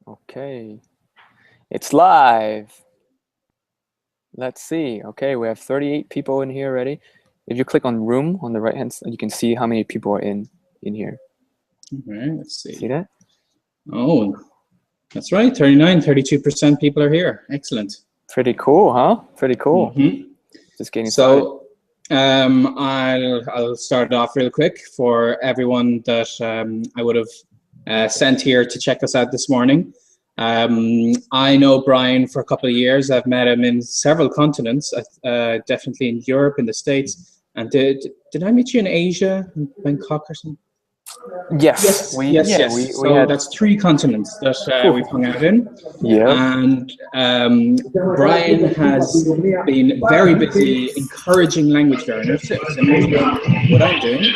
Okay, it's live. Let's see. Okay, we have 38 people in here already. If you click on room on the right hand side, you can see how many people are in here. All right, let's see. See that? Oh, that's right. 32% people are here. Excellent. Pretty cool, huh? Pretty cool. Just getting started. So I'll start off real quick for everyone that I would have sent here to check us out this morning. I know Brian for a couple of years. I've met him in several continents, definitely in Europe, in the States. And did I meet you in Asia, in Bangkok or something? Yes. Yes. So that's 3 continents that we've hung out in. Yeah. And Brian has been very busy encouraging language learners, similar to what I'm doing.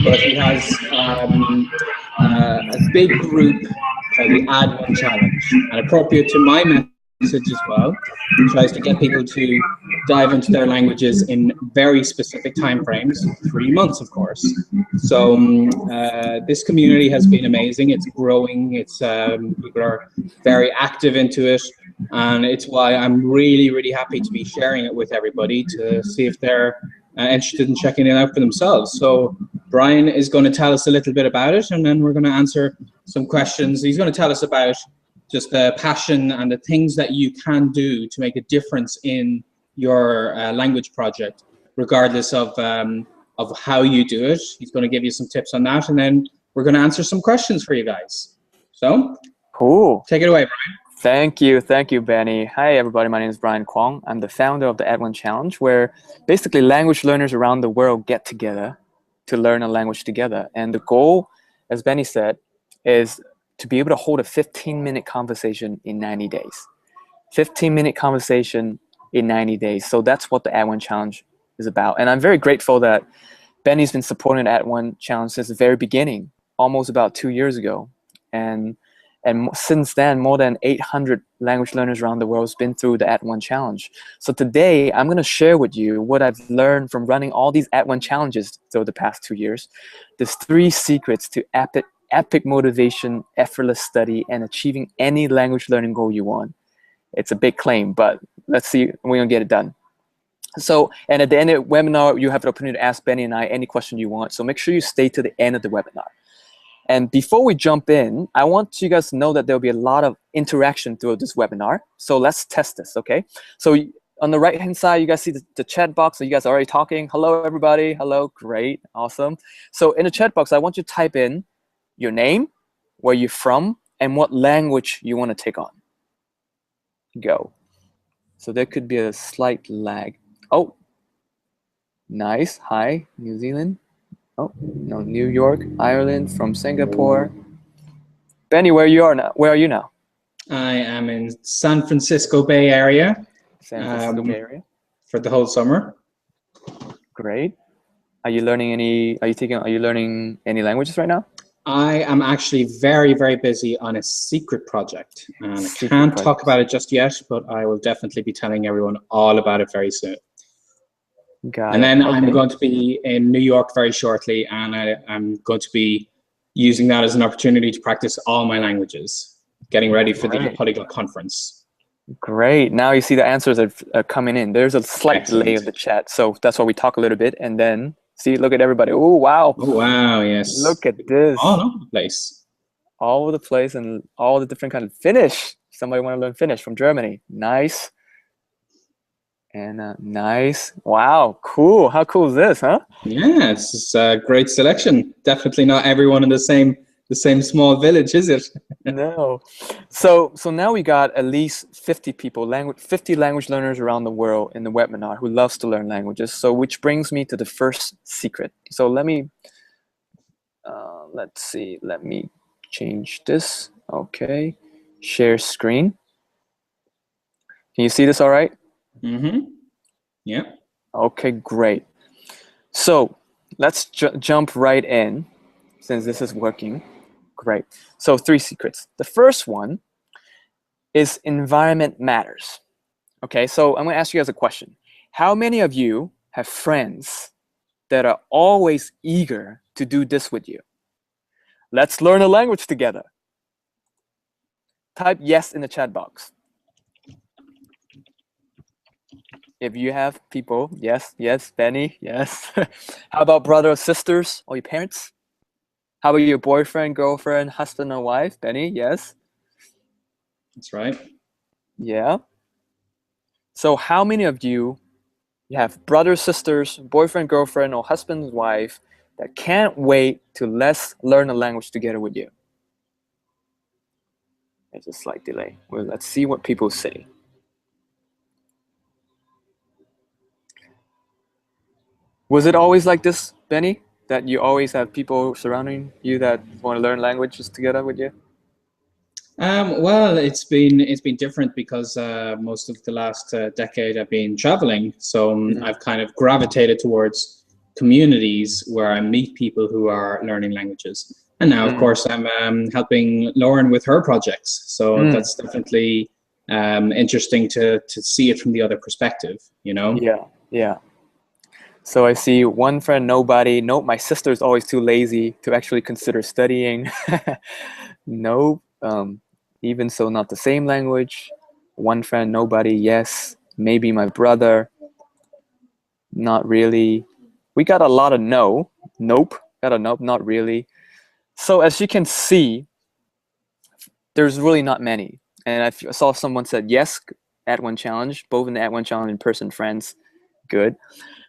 But he has a big group called the Add One Challenge, and appropriate to my message as well, he tries to get people to dive into their languages in very specific timeframes, 3 months, of course. So this community has been amazing. It's growing. It's people are very active into it, and it's why I'm really, really happy to be sharing it with everybody to see if they're interested in checking it out for themselves. So Brian is going to tell us a little bit about it, and then we're going to answer some questions. He's going to tell us about just the passion and the things that you can do to make a difference in your language project, regardless of how you do it. He's going to give you some tips on that, and then we're going to answer some questions for you guys. So, cool. Take it away, Brian. Thank you, Benny. Hi, everybody. My name is Brian Kwong. I'm the founder of the Add One Challenge, where basically language learners around the world get together to learn a language together. And the goal, as Benny said, is to be able to hold a 15-minute conversation in 90 days. 15-minute conversation in 90 days. So that's what the Add One Challenge is about. And I'm very grateful that Benny's been supporting the Add One Challenge since the very beginning, almost about 2 years ago. And since then, more than 800 language learners around the world have been through the Add One Challenge. So today, I'm going to share with you what I've learned from running all these Add One challenges through the past 2 years. There's 3 secrets to epic motivation, effortless study, and achieving any language learning goal you want. It's a big claim, but let's see, we're going to get it done. So, and at the end of the webinar, you have the opportunity to ask Benny and I any question you want. So make sure you stay to the end of the webinar. And before we jump in, I want you guys to know that there'll be a lot of interaction throughout this webinar. So let's test this, okay? So on the right-hand side, you guys see the chat box. So you guys are already talking. Hello, everybody. Hello, great, awesome. So in the chat box, I want you to type in your name, where you're from, and what language you want to take on. Go. So there could be a slight lag. Oh, nice. Hi, New Zealand. Oh, no, New York, Ireland, from Singapore. Benny, where you are now? Where are you now? I am in San Francisco Bay Area. San Francisco Bay Area. For the whole summer. Great. Are you learning any? Are you learning any languages right now? I am actually very, very busy on a secret project. And I can't talk about it just yet, but I will definitely be telling everyone all about it very soon. Got it. Then I'm going to be in New York very shortly, and I'm going to be using that as an opportunity to practice all my languages, getting ready for the Polyglot Conference. Great. Now you see the answers are coming in. There's a slight delay of the chat, so that's why we talk a little bit, and then see, look at everybody. Oh, wow. Oh, wow, yes. Look at this. All over the place. All over the place, and all the different kind of Finnish. Somebody want to learn Finnish from Germany. Nice. And nice. Wow, cool. How cool is this, huh? Yeah, it's a great selection. Definitely not everyone in the same small village, is it? No. So now we got at least 50 people, 50 language learners around the world in the webinar who loves to learn languages. So which brings me to the first secret. So let me, let's see, let me change this. Okay, share screen. Can you see this all right? Mm-hmm. Yeah. Okay, great. So let's jump right in since this is working. Great. So 3 secrets. The first one is environment matters. Okay, so I'm going to ask you guys a question. How many of you have friends that are always eager to do this with you? Let's learn a language together. type yes in the chat box. If you have people, yes, Benny, yes. How about brother or sisters or your parents? How about your boyfriend, girlfriend, husband or wife? Benny, yes. That's right. Yeah. So how many of you have brothers, sisters, boyfriend, girlfriend, or husband, wife that can't wait to learn a language together with you? There's a slight delay. Well, let's see what people say. Was it always like this, Benny? That you always have people surrounding you that want to learn languages together with you? Well, it's been different because most of the last decade I've been traveling, so I've kind of gravitated towards communities where I meet people who are learning languages. And now, of course, I'm helping Lauren with her projects, so that's definitely interesting to see it from the other perspective, you know? Yeah. So I see one friend, nobody. Nope, my sister's always too lazy to actually consider studying. Nope. Even so, not the same language. One friend, nobody. Yes, maybe my brother. Not really. We got a lot of no. Nope. Got a nope. Not really. So as you can see, there's really not many. And I saw someone said yes at one challenge, both in the at one challenge in person friends. Good.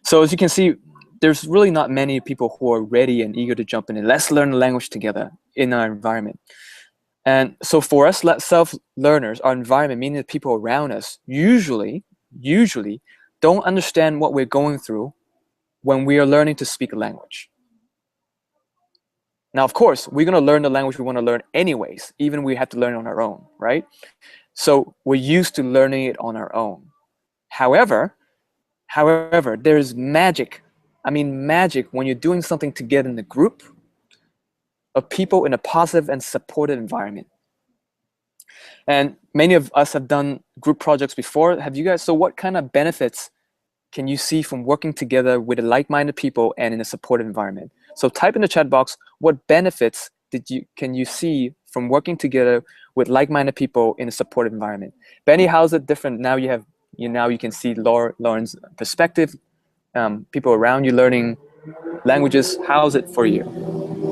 So as you can see, there's really not many people who are ready and eager to jump in and let's learn the language together in our environment. And so for us self-learners, our environment, meaning the people around us, usually don't understand what we're going through when we are learning to speak a language. Now, of course, we're going to learn the language we want to learn anyways, even if we have to learn it on our own, right? So we're used to learning it on our own. However, there's magic. I mean, magic when you're doing something together in a group of people in a positive and supportive environment. And many of us have done group projects before. Have you guys? So what kind of benefits can you see from working together with like-minded people and in a supportive environment? So type in the chat box, what benefits can you see from working together with like-minded people in a supportive environment? Benny, how's it different? Now you can see Lauren's perspective, people around you learning languages. How's it for you?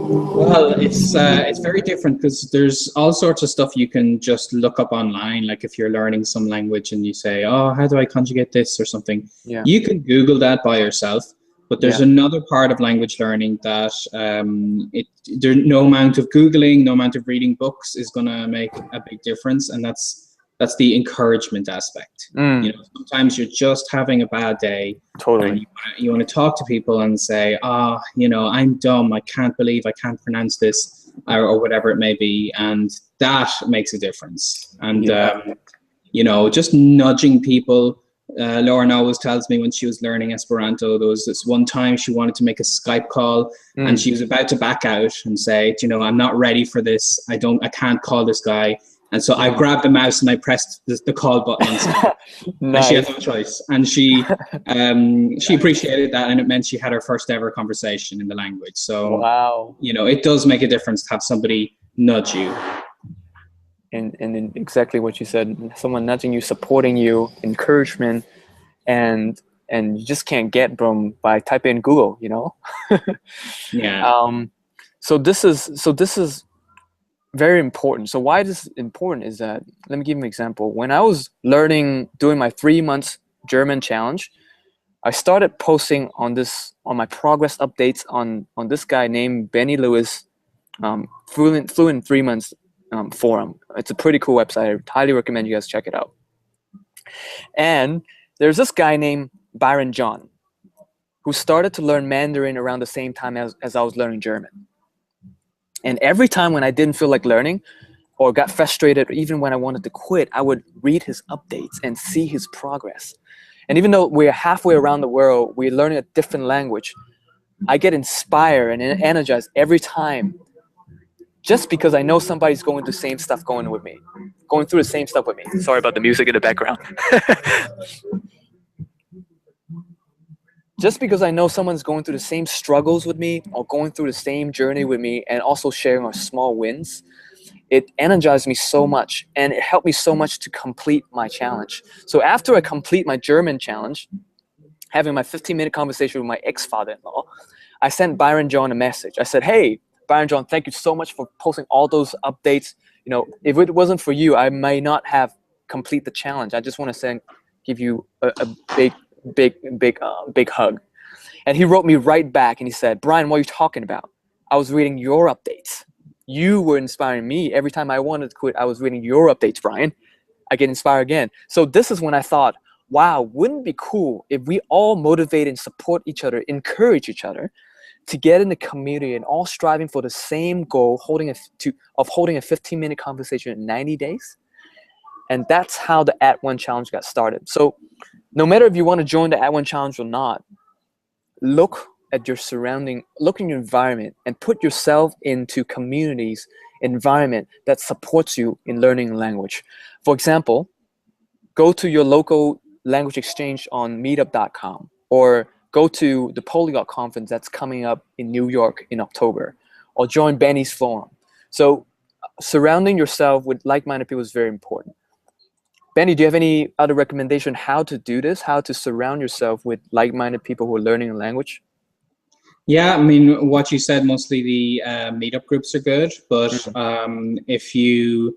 Well, it's very different because there's all sorts of stuff you can just look up online. Like if you're learning some language and you say, "Oh, how do I conjugate this?" or something, you can Google that by yourself. But there's another part of language learning that there's no amount of Googling, no amount of reading books is going to make a big difference, and that's the encouragement aspect. You know, sometimes you're just having a bad day, and you want to talk to people and say, you know, I'm dumb, I can't believe I can't pronounce this, or whatever it may be, and that makes a difference. And you know, just nudging people. Lauren always tells me when she was learning Esperanto, there was this one time she wanted to make a Skype call and she was about to back out and say, you know, I'm not ready for this. I can't call this guy. And so I grabbed the mouse and I pressed the call button on Skype. And she had no choice. And she appreciated that, and it meant she had her first ever conversation in the language. So, you know, it does make a difference to have somebody nudge you. And exactly what you said, someone nudging you, supporting you, encouragement, and you just can't get by typing in Google, you know? So this is very important. So why this is important is that, let me give you an example. When I was doing my 3 months German challenge, I started posting on my progress updates on this guy named Benny Lewis, Fluent 3 months forum. It's a pretty cool website. I highly recommend you guys check it out. And there's this guy named Byron John who started to learn Mandarin around the same time as I was learning German. And every time when I didn't feel like learning or got frustrated, or even when I wanted to quit, I would read his updates and see his progress. And even though we're halfway around the world, we're learning a different language, I get inspired and energized every time, just because I know somebody's going through the same stuff going through the same stuff with me. Sorry about the music in the background. Just because I know someone's going through the same struggles with me or going through the same journey with me and also sharing our small wins, it energized me so much, and it helped me so much to complete my challenge. So after I complete my German challenge, having my 15-minute conversation with my ex-father-in-law, I sent Byron John a message. I said, hey, Byron John, thank you so much for posting all those updates. You know, if it wasn't for you, I may not have complete the challenge. I just want to give you a big hug. And he wrote me right back, and he said, Brian, what are you talking about? I was reading your updates. You were inspiring me. Every time I wanted to quit, I was reading your updates, Brian. I get inspired again. So this is when I thought, wow, wouldn't it be cool if we all motivate and support each other, encourage each other to get in the community and all striving for the same goal, holding a 15-minute conversation in 90 days? And that's how the @ONE Challenge got started. So no matter if you want to join the @ONE Challenge or not, look at your surrounding, look in your environment, and put yourself into communities, environment that supports you in learning language. For example, go to your local language exchange on meetup.com, or go to the Polyglot conference that's coming up in New York in October, or join Benny's forum. So surrounding yourself with like-minded people is very important. Benny, do you have any other recommendation how to do this, how to surround yourself with like-minded people who are learning a language? Yeah, I mean, what you said, mostly the meetup groups are good, but if you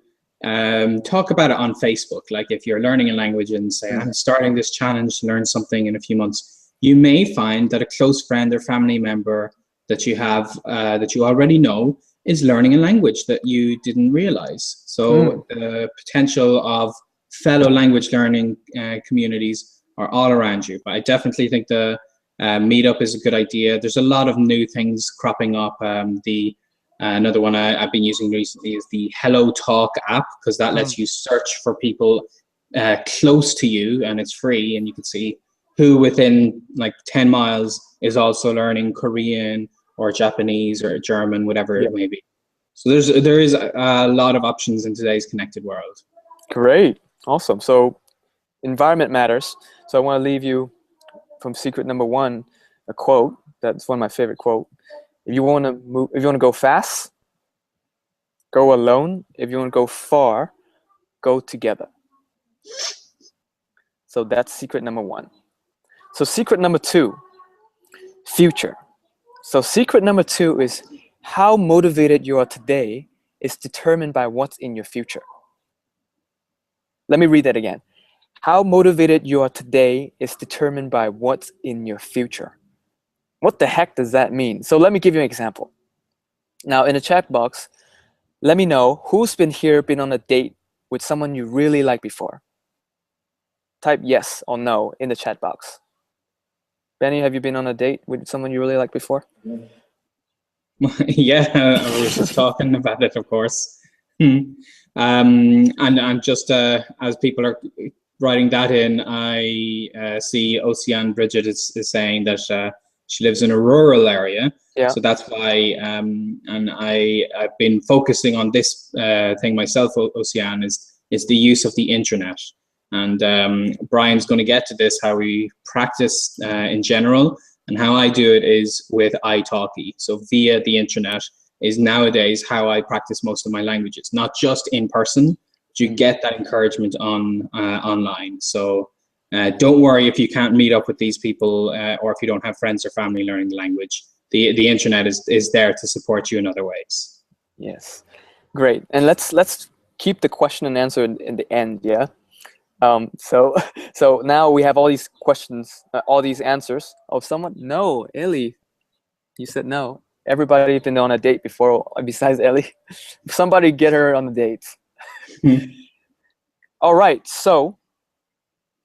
talk about it on Facebook, like if you're learning a language and say, I'm starting this challenge to learn something in a few months, you may find that a close friend or family member that you have, that you already know, is learning a language that you didn't realize. So the potential of fellow language learning communities are all around you. But I definitely think the Meetup is a good idea. There's a lot of new things cropping up. Another one I've been using recently is the Hello Talk app, because that lets you search for people close to you, and it's free, and you can see who within like 10 miles is also learning Korean or Japanese or German, whatever it may be. So there is a lot of options in today's connected world. Great, awesome. So environment matters. So I want to leave you from secret number 1, a quote that's one of my favorite quotes. If you want to move, if you want to go fast, go alone. If you want to go far, go together. So that's secret number 1. So secret number 2, future. So secret number 2 is how motivated you are today is determined by what's in your future. Let me read that again. How motivated you are today is determined by what's in your future. What the heck does that mean? So let me give you an example. Now in the chat box, let me know who's been on a date with someone you really liked before. Type yes or no in the chat box. Benny, have you been on a date with someone you really liked before? Yeah, I was just talking about it, of course. And just as people are writing that in, I see Ocean Bridget is saying that she lives in a rural area. Yeah. So that's why, and I've been focusing on this thing myself, Ocean, is the use of the internet. And Brian's going to get to this, how we practice in general, and how I do it is with italki. So via the internet is nowadays how I practice most of my languages, not just in person, but you get that encouragement on online. So don't worry if you can't meet up with these people or if you don't have friends or family learning the language. The internet is there to support you in other ways. Yes, great. And let's keep the question and answer in the end, yeah? So now we have all these questions, all these answers. Oh, someone? No, Ellie. You said no. Everybody's been on a date before, besides Ellie. Somebody get her on the date. All right. So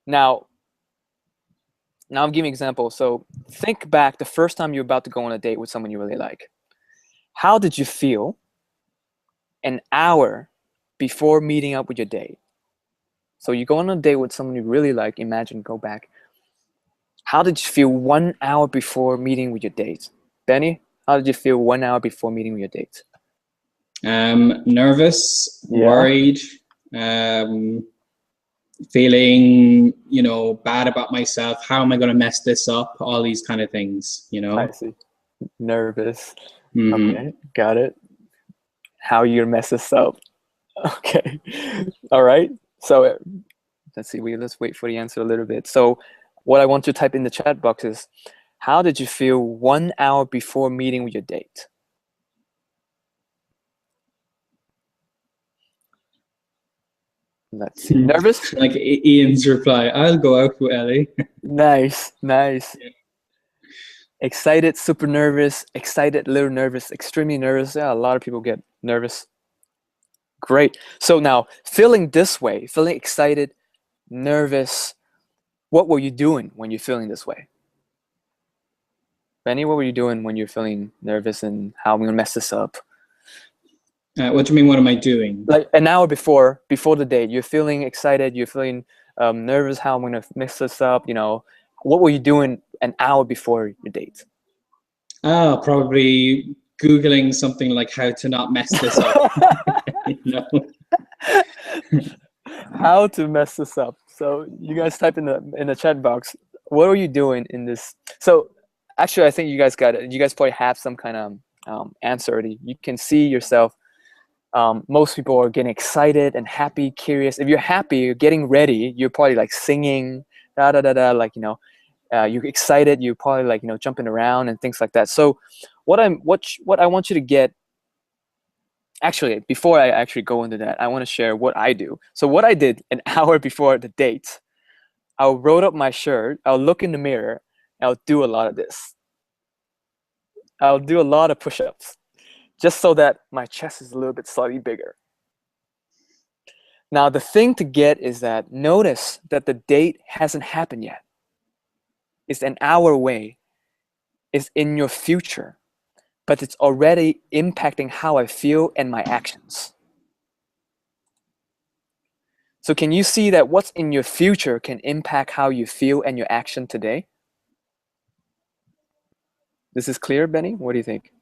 now I'm giving an example. So think back the first time you're about to go on a date with someone you really like. How did you feel an hour before meeting up with your date? So you go on a date with someone you really like. Imagine, go back. How did you feel 1 hour before meeting with your date? Benny, how did you feel 1 hour before meeting with your date? Nervous, worried, feeling, bad about myself. How am I going to mess this up? All these kind of things, I see. Nervous. Okay, got it. How you mess this up? Okay. All right. So let's see. Let's wait for the answer a little bit. So what I want to type in the chat box is, how did you feel 1 hour before meeting with your date? Let's see. Nervous? Like Ian's reply, I'll go out with Ellie. Nice, nice. Yeah. Excited, super nervous, excited, little nervous, extremely nervous. Yeah, a lot of people get nervous. Great. So now, feeling this way, feeling excited, nervous, what were you doing when you're feeling this way? Benny, what were you doing when you're feeling nervous and how I'm gonna mess this up? What do you mean, what am I doing? Like an hour before the date, you're feeling excited, you're feeling nervous how I'm gonna mess this up, you know. What were you doing an hour before your date? Probably Googling something like how to not mess this up. You know? How to mess this up. So you guys type in the chat box, what are you doing in this? So actually, I think you guys got it. You guys probably have some kind of answer already. You can see yourself. Most people are getting excited and happy, curious. If you're happy, you're getting ready, you're probably like singing, da da da da, like, you know, you're excited, you're probably like, you know, jumping around and things like that. So what I want you to get, actually, before I actually go into that, I want to share what I do. So what I did an hour before the date, I'll roll up my shirt, I'll look in the mirror, I'll do a lot of this. I'll do a lot of push-ups, just so that my chest is a little bit slightly bigger. Now, the thing to get is that notice that the date hasn't happened yet. It's an hour away. It's in your future, but it's already impacting how I feel and my actions. So can you see that what's in your future can impact how you feel and your action today? This is clear, Benny? What do you think?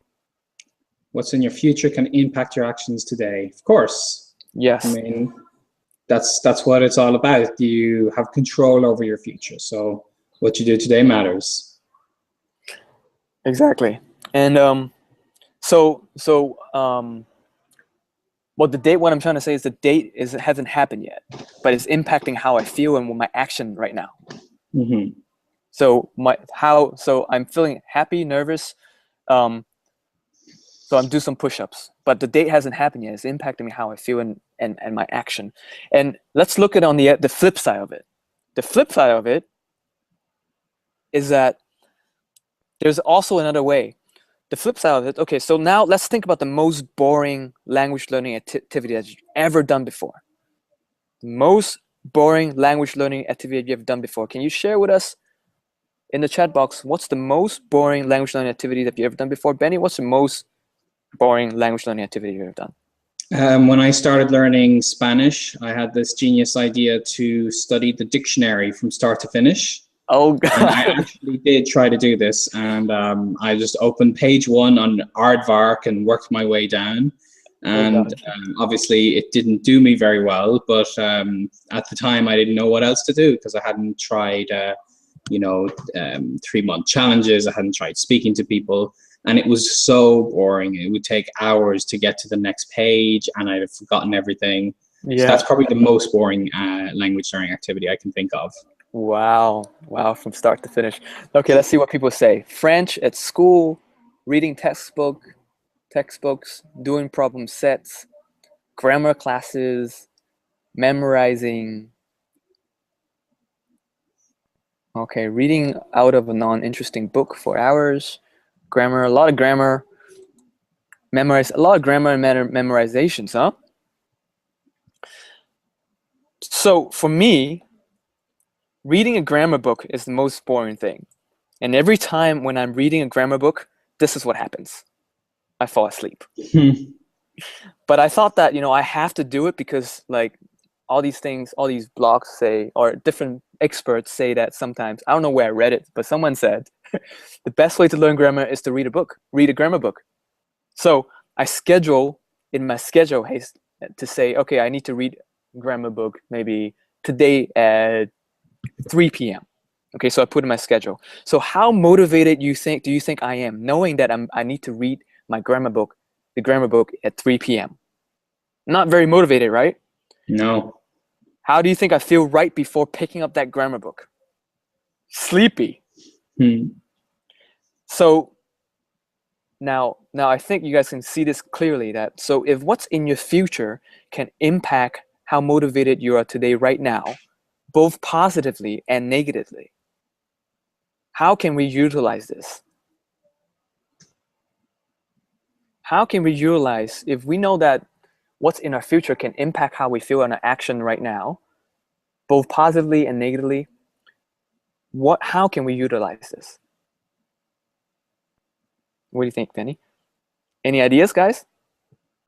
What's in your future can impact your actions today. Of course. Yes. I mean, that's what it's all about. You have control over your future. So what you do today matters. Exactly. And well, the date, what I'm trying to say is the date hasn't happened yet, but it's impacting how I feel and my action right now. Mm-hmm. So I'm feeling happy, nervous. So I'm doing some push-ups, but the date hasn't happened yet. It's impacting me how I feel and my action. And let's look at on the flip side of it. The flip side of it is that there's also another way. The flip side of it, okay, so now let's think about the most boring language learning activity that you've ever done before. The most boring language learning activity you've ever done before. Can you share with us in the chat box, what's the most boring language learning activity that you've ever done before? Benny, what's the most boring language learning activity you've ever done? When I started learning Spanish, I had this genius idea to study the dictionary from start to finish. Oh, God. And I actually did try to do this, and I just opened page 1 on Aardvark and worked my way down. And obviously it didn't do me very well, but at the time I didn't know what else to do because I hadn't tried, 3-month challenges. I hadn't tried speaking to people, and it was so boring. It would take hours to get to the next page, and I'd have forgotten everything. Yeah. So that's probably the most boring language learning activity I can think of. Wow, from start to finish. Okay, let's see what people say. French at school, reading textbooks, doing problem sets, grammar classes, memorizing. Okay, reading out of a non-interesting book for hours, grammar, a lot of grammar, memorize, a lot of grammar and memorizations, huh? So for me, reading a grammar book is the most boring thing. And every time when I'm reading a grammar book, this is what happens. I fall asleep. But I thought that, I have to do it because like all these things, all these blogs say, or different experts say that sometimes, I don't know where I read it, but someone said the best way to learn grammar is to read a grammar book. So I schedule in my schedule to say, okay, I need to read a grammar book maybe today at 3 p.m. Okay, so I put in my schedule. So how motivated do you think I am knowing that I need to read my grammar book, the grammar book at 3 p.m.? Not very motivated, right? No. How do you think I feel right before picking up that grammar book? Sleepy. So now I think you guys can see this clearly, that so if what's in your future can impact how motivated you are today right now, both positively and negatively, how can we utilize this? How can we utilize, if we know that what's in our future can impact how we feel on an action right now, both positively and negatively, how can we utilize this? What do you think, Benny? Any ideas, guys?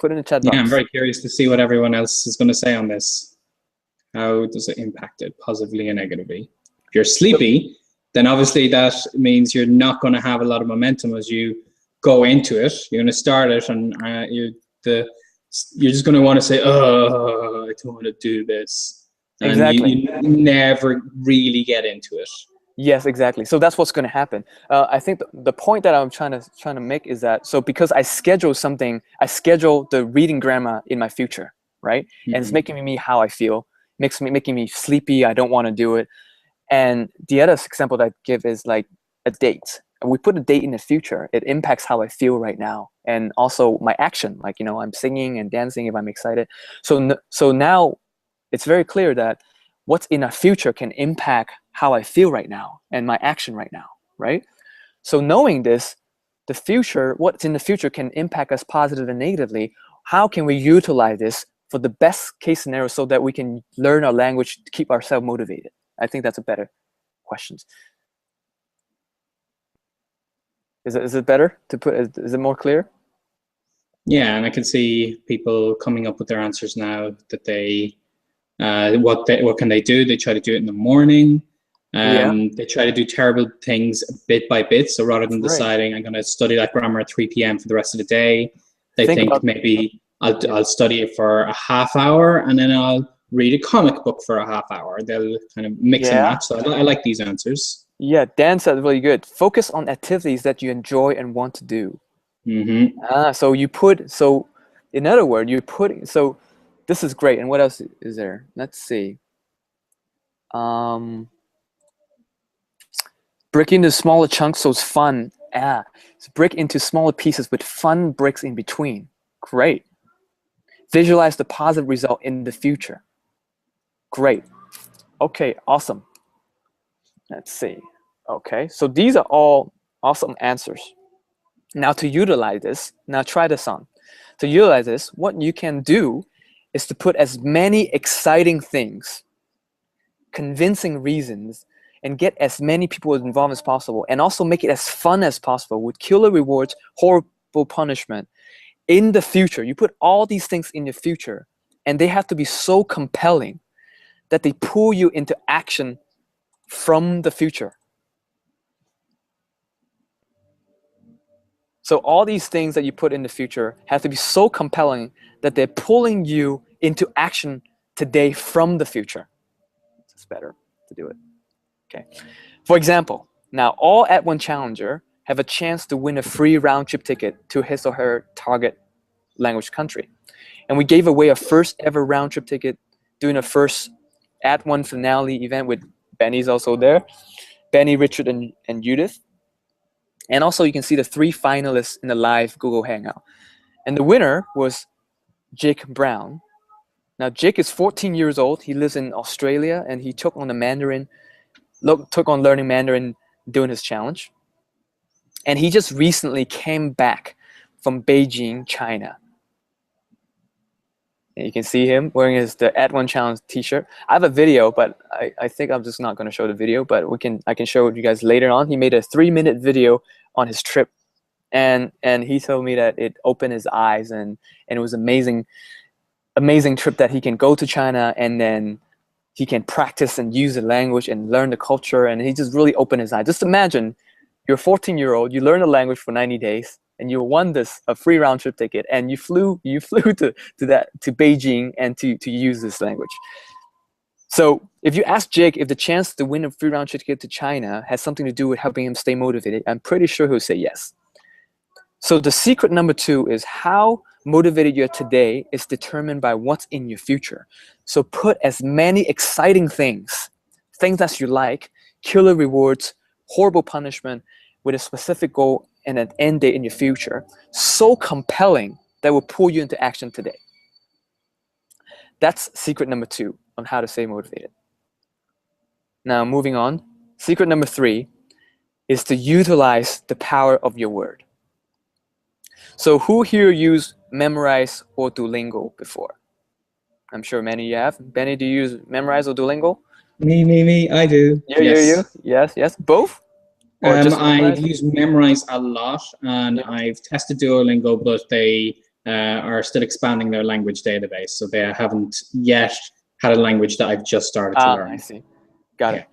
Put in the chat box. Yeah, I'm very curious to see what everyone else is going to say on this. How does it impact it positively and negatively? If you're sleepy, then obviously that means you're not going to have a lot of momentum as you go into it. You're going to start it, and you're just going to want to say, "Oh, I don't want to do this," and Exactly. you never really get into it. Yes, exactly. So that's what's going to happen. I think the point that I'm trying to make is that, so because I schedule the reading grammar in my future, right? And it's making me how I feel, making me sleepy. I don't want to do it. And the other example that I give is like a date. And we put a date in the future. It impacts how I feel right now, and also my action. Like, you know, I'm singing and dancing if I'm excited. So now it's very clear that what's in our future can impact how I feel right now and my action right now, right? So knowing this, what's in the future can impact us positively and negatively. How can we utilize this for the best case scenario so that we can learn our language to keep ourselves motivated? I think that's a better question. Is it better to put? Is it more clear? Yeah, and I can see people coming up with their answers now. That they, what can they do? They try to do it in the morning. They try to do terrible things bit by bit. So rather than deciding I'm going to study that grammar at 3 p.m. for the rest of the day, they think maybe I'll study it for a half hour, and then I'll read a comic book for a half hour. They'll kind of mix and match. So I like these answers. Yeah, Dan said really good. Focus on activities that you enjoy and want to do. So in other words, so this is great. And what else is there? Let's see. Break into smaller chunks so it's fun. So break into smaller pieces with fun breaks in between. Great. Visualize the positive result in the future. Great. Okay, awesome. Let's see. Okay, so these are all awesome answers. Now to utilize this, now try this on. To utilize this, what you can do is to put as many exciting things, convincing reasons, and get as many people involved as possible, and also make it as fun as possible with killer rewards, horrible punishment. In the future, you put all these things in the future, and they have to be so compelling that they pull you into action from the future. So all these things that you put in the future have to be so compelling that they're pulling you into action today from the future. It's better to do it. Okay. For example, now all @ONE challenger have a chance to win a free round-trip ticket to his or her target language country. And we gave away a first ever round-trip ticket doing a first @ONE finale event with Benny's also there. Benny, Richard, and Judith. And also you can see the 3 finalists in the live Google Hangout. And the winner was Jake Brown. Now Jake is 14 years old. He lives in Australia, and he took on learning Mandarin doing his challenge. And he just recently came back from Beijing, China. And you can see him wearing the @ONE challenge t-shirt. I have a video, but I think I'm just not going to show the video, but I can show you guys later on. He made a 3-minute video on his trip, and he told me that it opened his eyes, and it was amazing trip that he can go to China, and then he can practice and use the language and learn the culture, and he just really opened his eyes. Just imagine you're a 14-year-old, you learn the language for 90 days, and you won a free round-trip ticket, and you flew to Beijing and to use this language. So if you ask Jake if the chance to win a free round-trip ticket to China has something to do with helping him stay motivated, I'm pretty sure he'll say yes. So the secret number 2 is how motivated you today is determined by what's in your future. So put as many exciting things that you like, killer rewards, horrible punishment with a specific goal and an end date in your future, so compelling that will pull you into action today. That's secret number 2 on how to stay motivated. Now, moving on, secret number 3 is to utilize the power of your word. So who here used Memrise or Duolingo before? I'm sure many of you have. Benny, do you use Memrise or Duolingo? Me, I do. You. Yes. Both? Or just I've Memrise? used Memrise a lot, and Yeah. I've tested Duolingo, but they are still expanding their language database, so they haven't yet had a language that I've just started to learn. I see. Got it.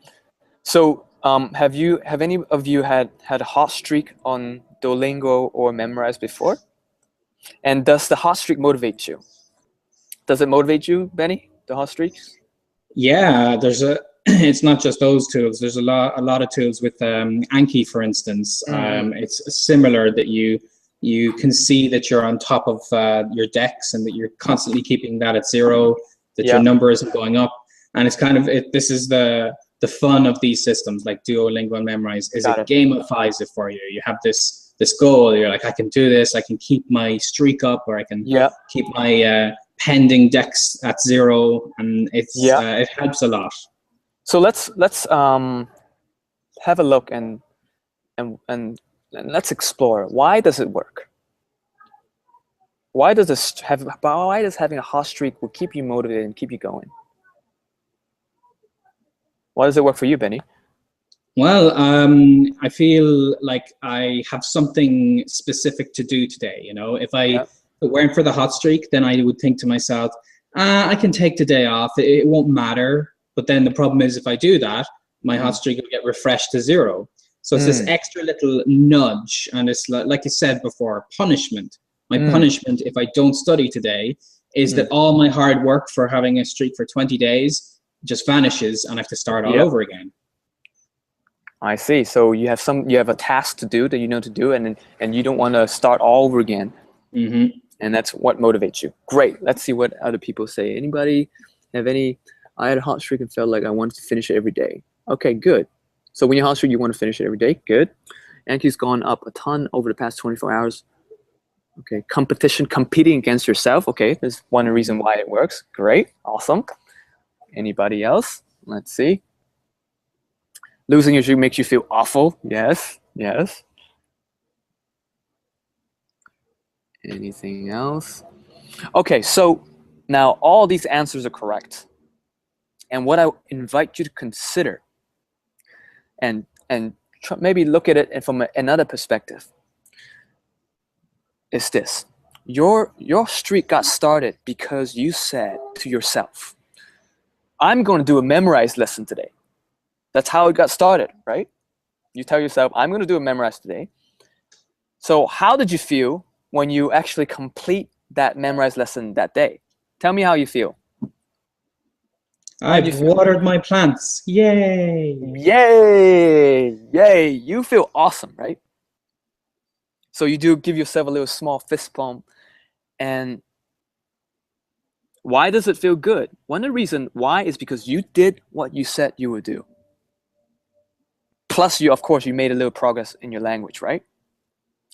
So have any of you had a hot streak on Duolingo or Memrise before? And does the hot streak motivate you? Does it motivate you, Benny, the hot streaks? Yeah, it's not just those tools. There's a lot of tools with Anki, for instance. It's similar that you can see that you're on top of your decks and that you're constantly keeping that at 0, that your number isn't going up. And it's kind of, this is the fun of these systems like Duolingo and Memrise, is it gamifies it for you. You have this goal, you're like, I can do this, I can keep my streak up, or I can keep my pending decks at 0, and it helps a lot. So let's have a look and let's explore. Why does it work? Why does having a hot streak will keep you motivated and keep you going? Why does it work for you, Benny? Well, I feel like I have something specific to do today. You know, if I weren't for the hot streak, then I would think to myself, I can take the day off. It won't matter. But then the problem is, if I do that, my hot streak will get refreshed to 0. So it's this extra little nudge, and it's like you said before, punishment. My punishment, if I don't study today, is that all my hard work for having a streak for 20 days just vanishes, and I have to start all over again. I see. So you have a task to do that you know to do, and you don't want to start all over again. And that's what motivates you. Great. Let's see what other people say. Anybody have any? I had a hot streak and felt like I wanted to finish it every day. Okay, good. So when you're hot streak, you want to finish it every day. Good. Anki's gone up a ton over the past 24 hours. Okay, competing against yourself. Okay, there's one reason why it works. Great, awesome. Anybody else? Let's see. Losing your streak makes you feel awful. Yes. Anything else? Okay, so now all these answers are correct. And what I invite you to consider and maybe look at it from another perspective is this. Your streak got started because you said to yourself, I'm going to do a Memrise lesson today. That's how it got started, right? You tell yourself, I'm going to do a Memrise today. So how did you feel when you actually complete that Memrise lesson that day? Tell me how you feel. I've watered my plants. Yay! Yay! You feel awesome, right? So you do give yourself a little small fist bump. And why does it feel good? One of the reasons why is because you did what you said you would do. Plus, of course, you made a little progress in your language, right?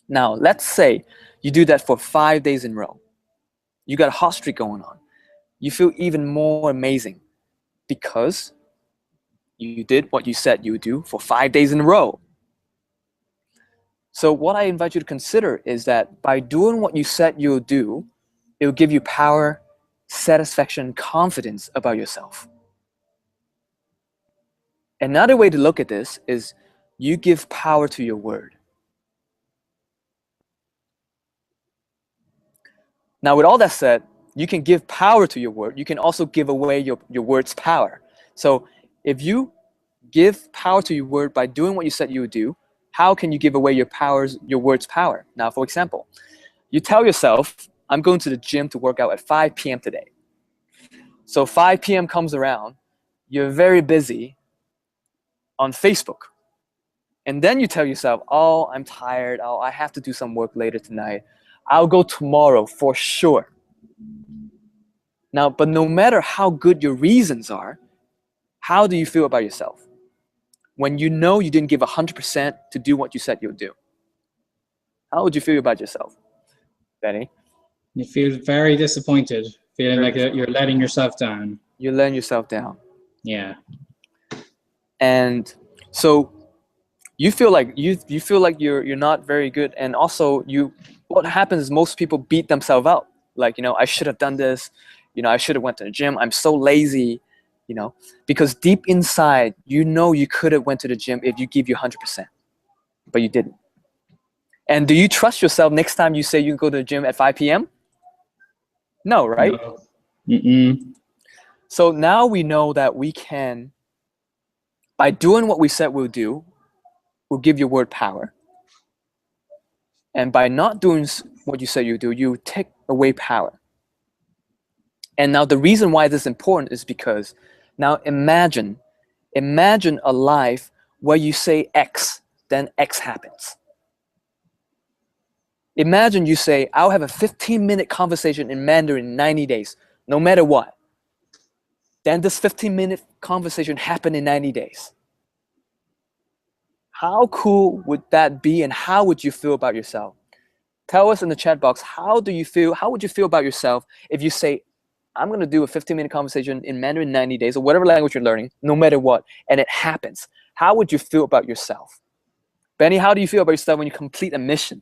Now, let's say you do that for 5 days in a row. You got a hot streak going on. You feel even more amazing because you did what you said you would do for 5 days in a row. So what I invite you to consider is that by doing what you said you'll do, it will give you power, satisfaction, confidence about yourself. Another way to look at this is you give power to your word. Now, with all that said, you can give power to your word. You can also give away your word's power. So if you give power to your word by doing what you said you would do, how can you give away your word's power? Now, for example, you tell yourself, I'm going to the gym to work out at 5 p.m. today. So 5 p.m. comes around, you're very busy on Facebook. And then you tell yourself, oh, I'm tired. Oh, I have to do some work later tonight. I'll go tomorrow for sure. Now, but no matter how good your reasons are, how do you feel about yourself when you know you didn't give 100% to do what you said you'll do? How would you feel about yourself, Benny? You feel very disappointed, feeling like you're letting yourself down. You're letting yourself down. Yeah. And so you feel like you're not very good, and also what happens is most people beat themselves up. Like, I should have done this, I should have went to the gym, I'm so lazy, because deep inside, you could have went to the gym if you give you 100%, but you didn't. And do you trust yourself next time you say you go to the gym at 5 p.m.? No, right? No. Mm-mm. So now we know that we can, by doing what we said we'll do, we'll give your word power. And by not doing what you said you do, you take away power. And now the reason why this is important is because now imagine a life where you say X, then X happens. Imagine you say, I'll have a 15-minute conversation in Mandarin in 90 days, no matter what. Then this 15-minute conversation happened in 90 days. How cool would that be, and how would you feel about yourself? Tell us in the chat box, how would you feel about yourself if you say, I'm going to do a 15-minute conversation in Mandarin in 90 days, or whatever language you're learning, no matter what, and it happens. How would you feel about yourself? Benny, how do you feel about yourself when you complete a mission?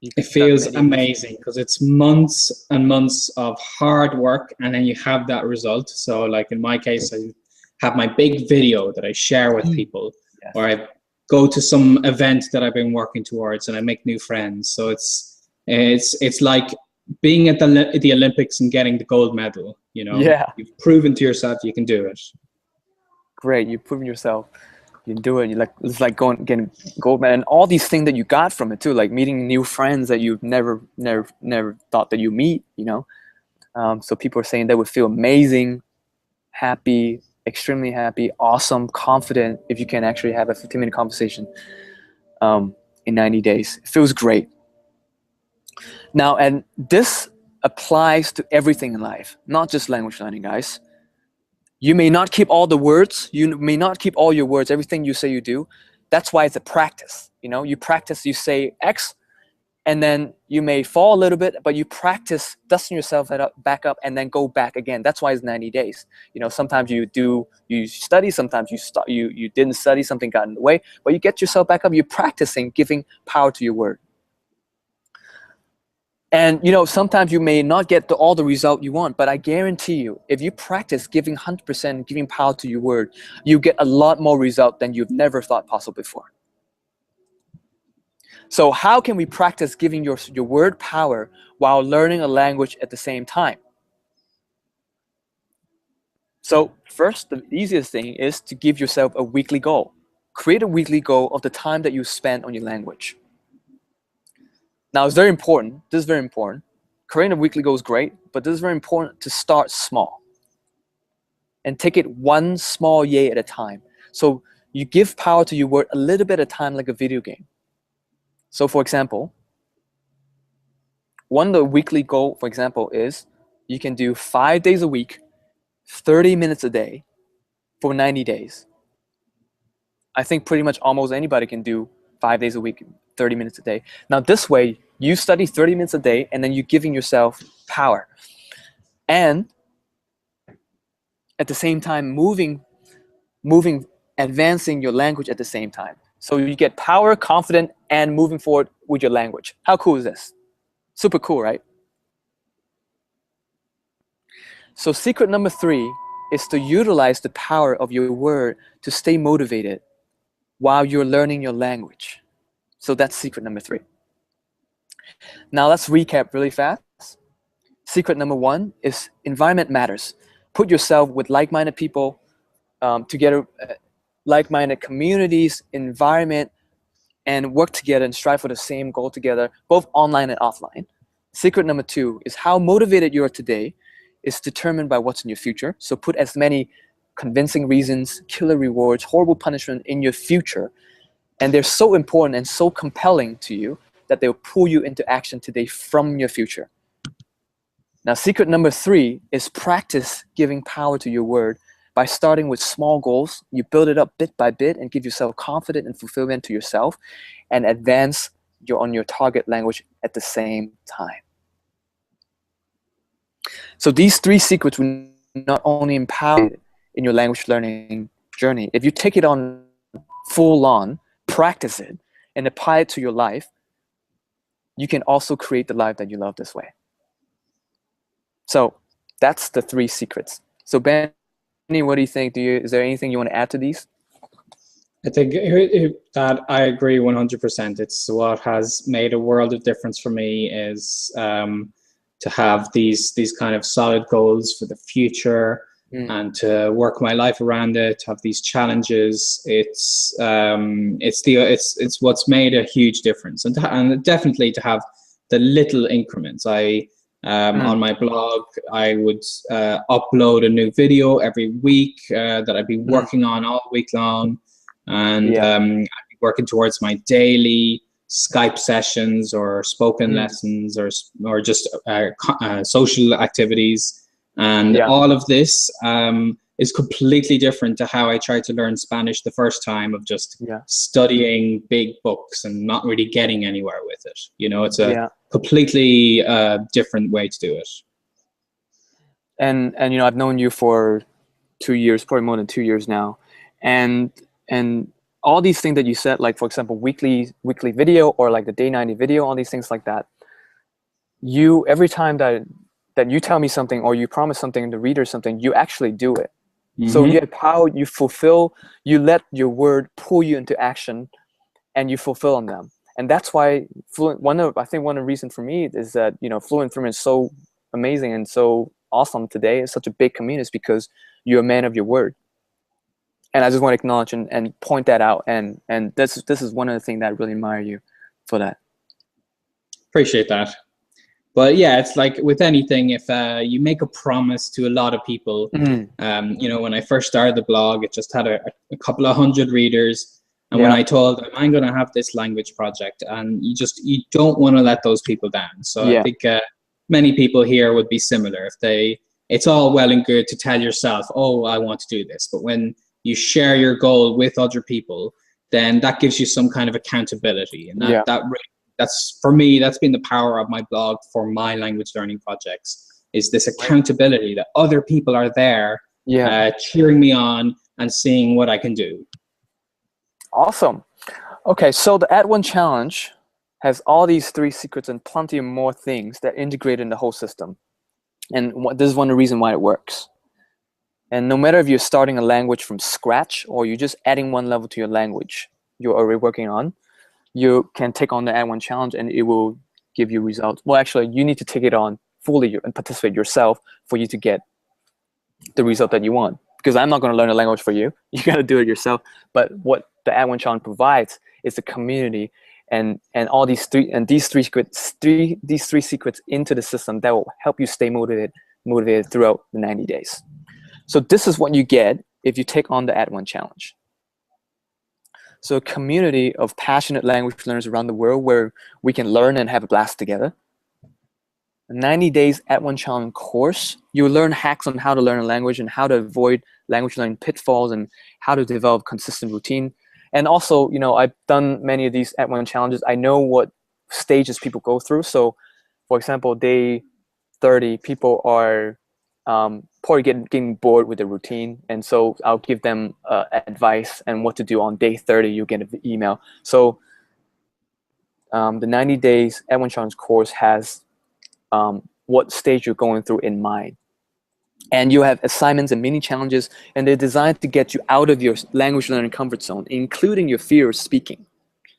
It feels amazing because it's months and months of hard work, and then you have that result. So like in my case, I have my big video that I share with people, Yes. or I go to some event that I've been working towards, and I make new friends. So it's like being at the Olympics and getting the gold medal. Yeah. You've proven to yourself you can do it. Great, you've proven yourself. You can do it. It's like getting gold medal, and all these things that you got from it too, like meeting new friends that you've never thought that you meet. So people are saying they would feel amazing, happy, extremely happy, awesome, confident if you can actually have a 15-minute conversation in 90 days. It feels great. Now, and this applies to everything in life, not just language learning, guys. You may not keep all the words. You may not keep all your words, everything you say you do. That's why it's a practice. You practice, you say X, and then you may fall a little bit, but you practice dusting yourself back up and then go back again. That's why it's 90 days. Sometimes you study, sometimes you didn't study, something got in the way, but you get yourself back up. You're practicing giving power to your word. And sometimes you may not get all the result you want, but I guarantee you, if you practice giving 100%, giving power to your word, you get a lot more result than you've never thought possible before. So how can we practice giving your word power while learning a language at the same time? So first, the easiest thing is to give yourself a weekly goal. Create a weekly goal of the time that you spend on your language. Now, it's very important. This is very important. Creating a weekly goal is great, but this is very important to start small and take it one small yay at a time. So you give power to your word a little bit at a time, like a video game. So for example, one of the weekly goal, for example, is you can do 5 days a week, 30 minutes a day for 90 days. I think pretty much almost anybody can do 5 days a week, 30 minutes a day. Now this way, you study 30 minutes a day, and then you're giving yourself power. And at the same time, advancing your language at the same time. So you get power, confident, and moving forward with your language. How cool is this? Super cool, right? So secret number 3 is to utilize the power of your word to stay motivated while you're learning your language. So that's secret number 3. Now let's recap really fast. Secret number 1 is environment matters. Put yourself with like-minded people together, like-minded communities, environment, and work together and strive for the same goal together, both online and offline. Secret number 2 is how motivated you are today is determined by what's in your future. So put as many convincing reasons, killer rewards, horrible punishment in your future. And they're so important and so compelling to you that they'll pull you into action today from your future. Now, secret number 3 is practice giving power to your word by starting with small goals. You build it up bit by bit and give yourself confidence and fulfillment to yourself, and advance on your target language at the same time. So these 3 secrets will not only empower you in your language learning journey, if you take it on full on, practice it, and apply it to your life, you can also create the life that you love this way. So that's the 3 secrets. So Benny, what do you think? Is there anything you want to add to these? I think that I agree 100%. It's what has made a world of difference for me is to have these kind of solid goals for the future, and to work my life around it, to have these challenges. It's what's made a huge difference, and definitely to have the little increments. On my blog, I would upload a new video every week that I'd be working on all week long, and I'd be working towards my daily Skype sessions or spoken lessons or just social activities. And all of this is completely different to how I tried to learn Spanish the first time, of just studying big books and not really getting anywhere with it. You know, it's a completely different way to do it. And you know, I've known you for 2 years, probably more than 2 years now, and all these things that you said, like for example, weekly video, or like the day 90 video, all these things like that. You, every time that you tell me something or you promise something to read or something, you actually do it. So you have power, you fulfill, you let your word pull you into action, and you fulfill on them. And that's why one of the reasons for me is that, you know, Fluent Fluent is so amazing and so awesome today. It's such a big community, is because you're a man of your word. And I just want to acknowledge and point that out. And this is one of the things that I really admire you for that. Appreciate that. But yeah, it's like with anything, if you make a promise to a lot of people, you know, when I first started the blog, it just had a couple of hundred readers. And when I told them, I'm going to have this language project, and you don't want to let those people down. So I think many people here would be similar. It's all well and good to tell yourself, oh, I want to do this. But when you share your goal with other people, then that gives you some kind of accountability. And that really, that's, for me, that's been the power of my blog for my language learning projects, is this accountability that other people are there cheering me on and seeing what I can do. Awesome. Okay, so the Add One Challenge has all these 3 secrets and plenty of more things that integrate in the whole system. And this is one of the reasons why it works. And no matter if you're starting a language from scratch or you're just adding one level to your language you're already working on, you can take on the Add One Challenge and it will give you results. Well, actually, you need to take it on fully and participate yourself for you to get the result that you want. Because I'm not going to learn a language for you. You got to do it yourself. But what the Add One Challenge provides is a community and all these three secrets into the system that will help you stay motivated throughout the 90 days. So this is what you get if you take on the Add One Challenge. So a community of passionate language learners around the world where we can learn and have a blast together. A 90 days Add One Challenge course. You will learn hacks on how to learn a language and how to avoid language learning pitfalls and how to develop consistent routine. And also, you know, I've done many of these Add One Challenges. I know what stages people go through. So, for example, day 30, people are probably getting bored with the routine, and so I'll give them advice and what to do on day 30. You get an email. So the 90 days Add One Challenge course has what stage you're going through in mind, and you have assignments and mini challenges, and they're designed to get you out of your language learning comfort zone, including your fear of speaking.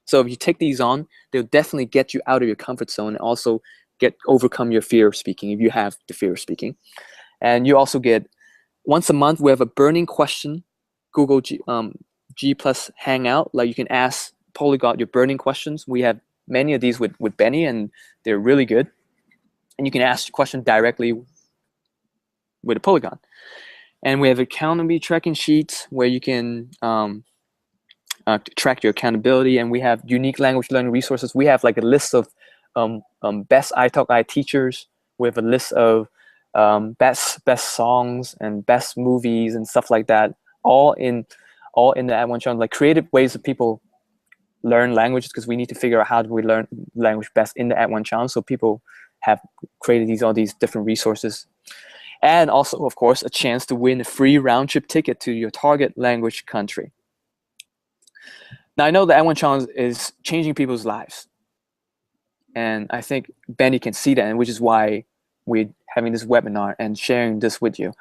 So if you take these on, they'll definitely get you out of your comfort zone and also overcome your fear of speaking if you have the fear of speaking. And you also get, once a month, we have a burning question, Google G Plus Hangout. Like, you can ask Polyglot your burning questions. We have many of these with Benny, and they're really good. And you can ask the question directly with a Polygon. And we have accountability tracking sheets where you can to track your accountability, and we have unique language learning resources. We have like a list of best iTalki teachers. We have a list of best songs and best movies and stuff like that, all in the At One Challenge, like creative ways that people learn languages, because we need to figure out how do we learn language best in the At One Challenge. So people have created all these different resources. And also, of course, a chance to win a free round-trip ticket to your target language country. Now, I know the At One Challenge is changing people's lives. And I think Benny can see that, and which is why we're having this webinar and sharing this with you.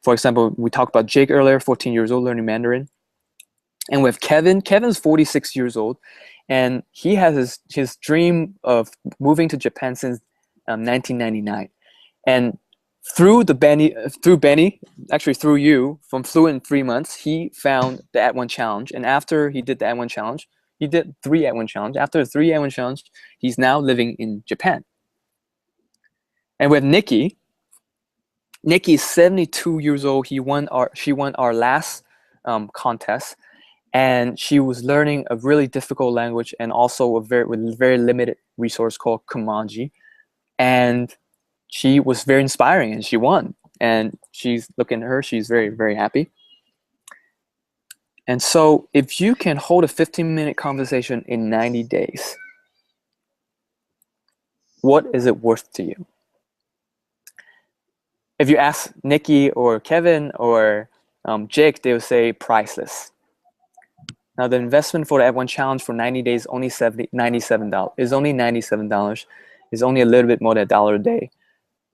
For example, we talked about Jake earlier, 14 years old, learning Mandarin. And with Kevin, Kevin's 46 years old, and he has his dream of moving to Japan since 1999. And through Benny, actually through you, from Fluent in 3 months, he found the At One Challenge. And after he did the At One Challenge, he did 3 At One Challenge. After the 3 At One Challenge, he's now living in Japan. And with Nikki, Nikki's 72 years old. She won our last contest, and she was learning a really difficult language and also with very limited resource called Kumanji. And she was very inspiring, and she won. And she's looking at her, she's very, very happy. And so if you can hold a 15-minute conversation in 90 days, what is it worth to you? If you ask Nikki or Kevin or Jake, they will say priceless. Now the investment for the At One Challenge for 90 days only $97. Is only $97. Is only a little bit more than $1 a day.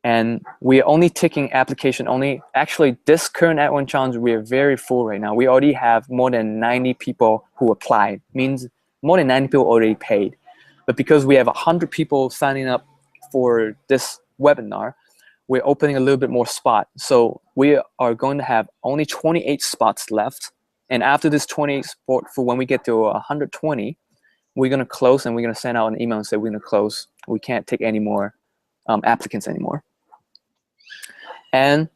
And we're only taking application only. Actually, this current At One Challenge, we are very full right now. We already have more than 90 people who applied. Means more than 90 people already paid. But because we have 100 people signing up for this webinar, we're opening a little bit more spot. So we are going to have only 28 spots left. And after this 28 spot, for when we get to 120, we're going to close, and we're going to send out an email and say we're going to close. We can't take any more applicants anymore. And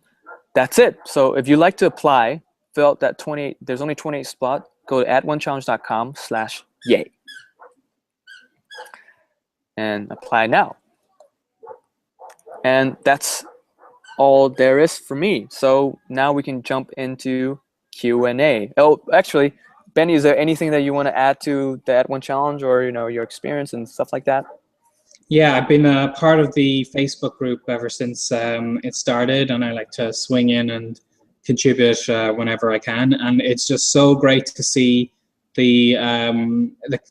that's it. So if you'd like to apply, fill out that 28, there's only 28 spot, go to atonechallenge.com/yay and apply now. And that's all there is for me. So now we can jump into Q&A. Oh, actually, Benny, is there anything that you want to add to the At One Challenge, or your experience and stuff like that? Yeah, I've been a part of the Facebook group ever since it started, and I like to swing in and contribute whenever I can. And it's just so great to see the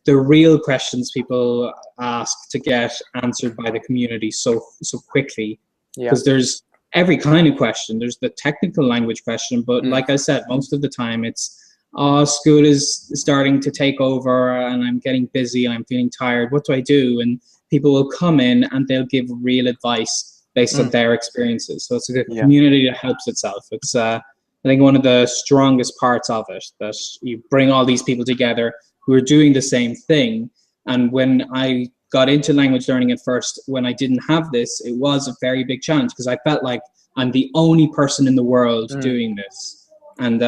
real questions people ask to get answered by the community so quickly. Because there's every kind of question. There's the technical language question, but like I said, most of the time it's, oh, school is starting to take over and I'm getting busy and I'm feeling tired. What do I do? And people will come in and they'll give real advice based on their experiences. So it's a community that helps itself. It's I think one of the strongest parts of it, that you bring all these people together who are doing the same thing. And when I got into language learning at first, when I didn't have this, it was a very big challenge because I felt like I'm the only person in the world doing this. And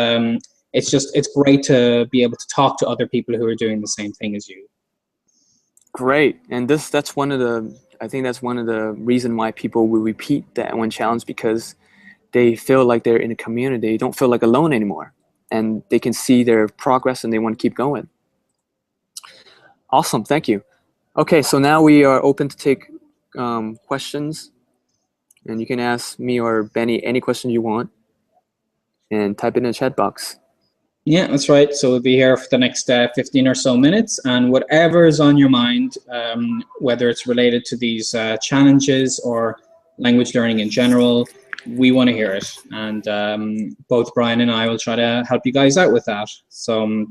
it's great to be able to talk to other people who are doing the same thing as you. Great. And that's one of the, I think that's one of the reason why people will repeat the At One Challenge, because they feel like they're in a community. They don't feel like alone anymore, and they can see their progress and they want to keep going. Awesome. Thank you. Okay, so now we are open to take questions, and you can ask me or Benny any question you want and type it in the chat box. Yeah, that's right. So we'll be here for the next 15 or so minutes, and whatever is on your mind, whether it's related to these challenges or language learning in general, we want to hear it. And both Brian and I will try to help you guys out with that. So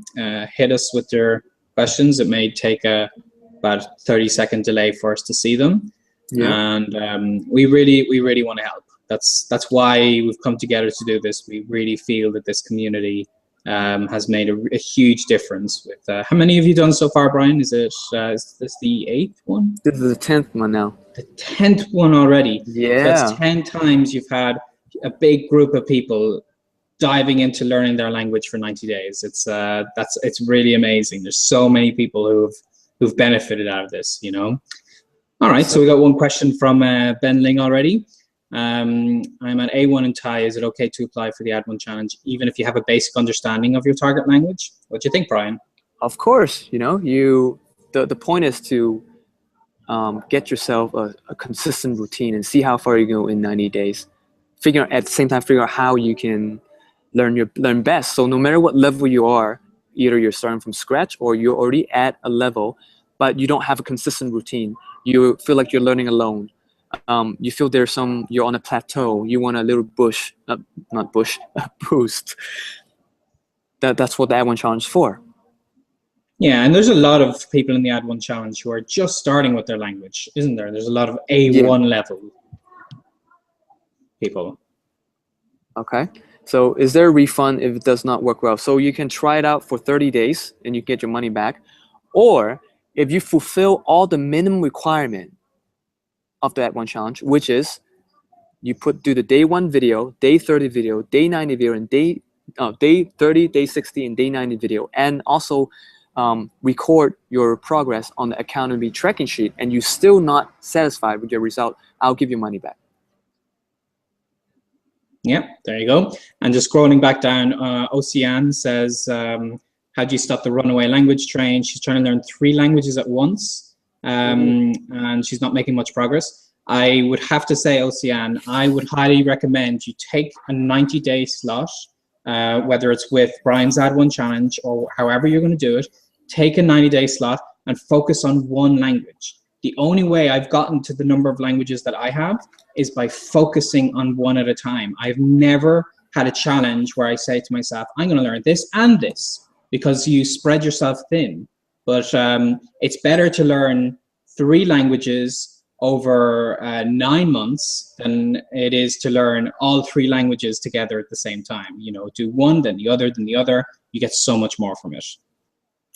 hit us with your questions. It may take about 30-second delay for us to see them. Yeah. And we really want to help. That's why we've come together to do this. We really feel that this community has made a huge difference. With how many have you done so far, Brian? Is this the 8th one? This is the 10th one now. The 10th one already. Yeah. So that's 10 times you've had a big group of people diving into learning their language for 90 days. It's really amazing. There's so many people who've benefited out of this, you know. All right, so we got one question from Ben Ling already. I'm at A1 in Thai. Is it okay to apply for the Ad1 challenge even if you have a basic understanding of your target language? What do you think, Brian? Of course, you know, the point is to get yourself a consistent routine and see how far you go in 90 days. At the same time, figure out how you can learn best. So no matter what level you are, either you're starting from scratch or you're already at a level, but you don't have a consistent routine. You feel like you're learning alone. You feel you're on a plateau. You want a little boost. That's what the Ad1 challenge is for. Yeah, and there's a lot of people in the Ad1 challenge who are just starting with their language, isn't there? There's a lot of A1 level people. Okay. So is there a refund if it does not work well? So you can try it out for 30 days and you get your money back. Or if you fulfill all the minimum requirement of the Ad1 challenge, which is you do the day 1 video, day 30 video, day 90 video, and day 30, day 60, and day 90 video, and also record your progress on the accountability tracking sheet, and you're still not satisfied with your result, I'll give you money back. Yeah, there you go. And just scrolling back down, Oceane says, how do you stop the runaway language train? She's trying to learn 3 languages at once, and she's not making much progress. I would have to say, Oceane, I would highly recommend you take a 90-day slot, whether it's with Brian's Ad1 challenge or however you're going to do it. Take a 90-day slot and focus on one language. The only way I've gotten to the number of languages that I have is by focusing on one at a time. I've never had a challenge where I say to myself, I'm going to learn this and this, because you spread yourself thin. But it's better to learn 3 languages over 9 months than it is to learn all 3 languages together at the same time. You know, do one, then the other, then the other. You get so much more from it.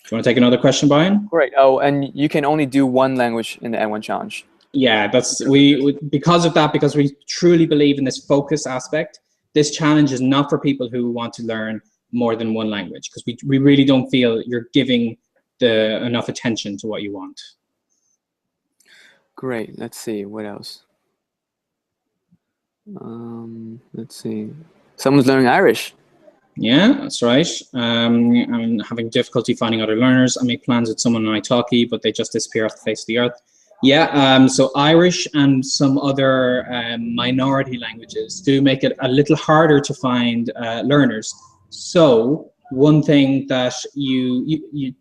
Do you want to take another question, Brian? Right. Oh, and you can only do 1 language in the Ad1 challenge. Yeah, that's because of that, because we truly believe in this focus aspect. This challenge is not for people who want to learn more than 1 language, because we really don't feel you're giving enough attention to what you want. Great. Let's see what else. Let's see. Someone's learning Irish. Yeah, that's right. I'm having difficulty finding other learners. I make plans with someone on italki, but they just disappear off the face of the earth. Yeah, so Irish and some other minority languages do make it a little harder to find learners. So one thing that you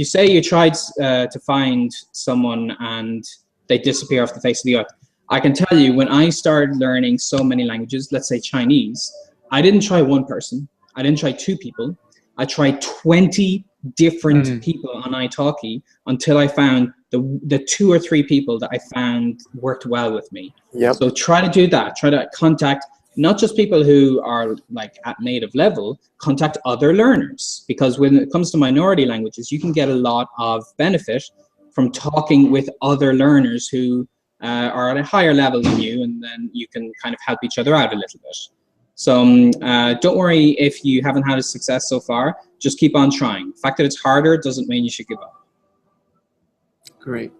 say you tried to find someone and they disappear off the face of the earth. I can tell you, when I started learning so many languages, let's say Chinese, I didn't try 1 person. I didn't try 2 people. I tried 20 different people on italki until I found the 2 or 3 people that I found worked well with me. Yep. So try to do that. Try to contact not just people who are like at native level, contact other learners, because when it comes to minority languages, you can get a lot of benefit from talking with other learners who are at a higher level than you, and then you can kind of help each other out a little bit. So don't worry if you haven't had a success so far. Just keep on trying. The fact that it's harder doesn't mean you should give up. Great.